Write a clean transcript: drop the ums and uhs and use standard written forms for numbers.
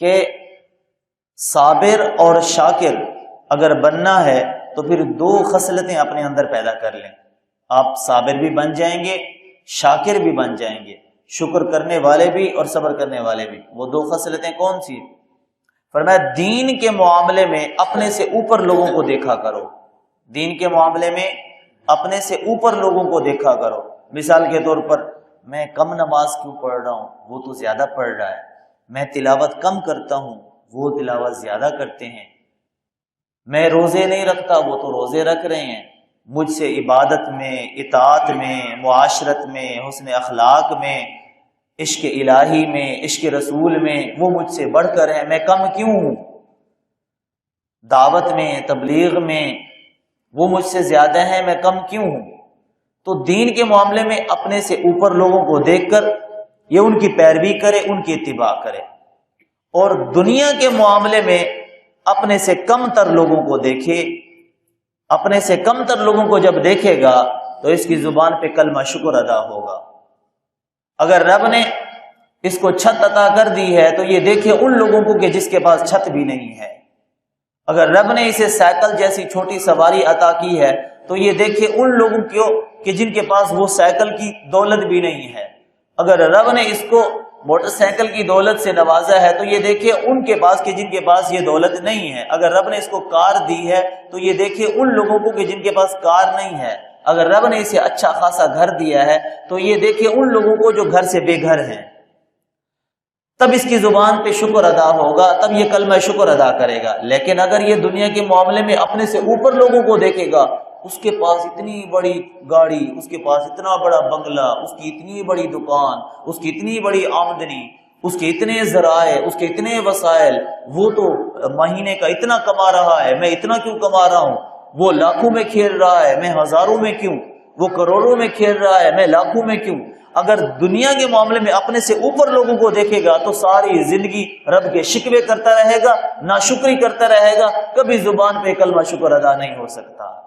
کہ صابر اور شاکر اگر بننا ہے تو پھر دو خصلتیں اپنے اندر پیدا کر لیں. آپ صابر بھی بن جائیں گے، شاکر بھی بن جائیں گے، شکر کرنے والے بھی اور صبر کرنے والے بھی. وہ دو خصلتیں کون سی؟ فرمایا دین کے معاملے میں اپنے سے اوپر لوگوں کو دیکھا کرو. دین کے معاملے میں اپنے سے اوپر لوگوں کو دیکھا کرو. مثال کے طور پر میں کم نماز کیوں پڑھ رہا ہوں، وہ تو زیادہ پڑھ رہا ہے. میں تلاوت کم کرتا ہوں، وہ تلاوت زیادہ کرتے ہیں. میں روزے نہیں رکھتا، وہ تو روزے رکھ رہے ہیں. مجھ سے عبادت میں، اطاعت میں، معاشرت میں، حسن اخلاق میں، عشق الہی میں، عشق رسول میں وہ مجھ سے بڑھ کر ہیں، میں کم کیوں ہوں؟ دعوت میں، تبلیغ میں وہ مجھ سے زیادہ ہیں، میں کم کیوں ہوں؟ تو دین کے معاملے میں اپنے سے اوپر لوگوں کو دیکھ کر یہ ان کی پیروی کرے، ان کی اتباع کرے. اور دنیا کے معاملے میں اپنے سے کم تر لوگوں کو دیکھے. اپنے سے کم تر لوگوں کو جب دیکھے گا تو اس کی زبان پہ کلمہ شکر ادا ہوگا. اگر رب نے اس کو چھت عطا کر دی ہے تو یہ دیکھے ان لوگوں کو کہ جس کے پاس چھت بھی نہیں ہے. اگر رب نے اسے سائیکل جیسی چھوٹی سواری عطا کی ہے تو یہ دیکھے ان لوگوں کو کہ جن کے پاس وہ سائیکل کی دولت بھی نہیں ہے. اگر رب نے اس کو موٹر سائیکل کی دولت سے نوازا ہے تو یہ دیکھے ان کے پاس کہ جن کے پاس یہ دولت نہیں ہے. اگر رب نے اس کو کار دی ہے تو یہ دیکھے ان لوگوں کو کہ جن کے پاس کار نہیں ہے. اگر رب نے اسے اچھا خاصا گھر دیا ہے تو یہ دیکھے ان لوگوں کو جو گھر سے بے گھر ہیں. تب اس کی زبان پہ شکر ادا ہوگا، تب یہ کلمہ شکر ادا کرے گا. لیکن اگر یہ دنیا کے معاملے میں اپنے سے اوپر لوگوں کو دیکھے گا، اس کے پاس اتنی بڑی گاڑی، اس کے پاس اتنا بڑا بنگلہ، اس کی اتنی بڑی دکان، اس کی اتنی بڑی آمدنی، اس کے اتنے ذرائع، اس کے اتنے وسائل، وہ تو مہینے کا اتنا کما رہا ہے، میں اتنا کیوں کما رہا ہوں؟ وہ لاکھوں میں کھیل رہا ہے، میں ہزاروں میں کیوں؟ وہ کروڑوں میں کھیل رہا ہے، میں لاکھوں میں کیوں؟ اگر دنیا کے معاملے میں اپنے سے اوپر لوگوں کو دیکھے گا تو ساری زندگی رب کے شکوے کرتا رہے گا، ناشکری کرتا رہے گا، کبھی زبان پہ کلمہ شکر ادا نہیں ہو سکتا.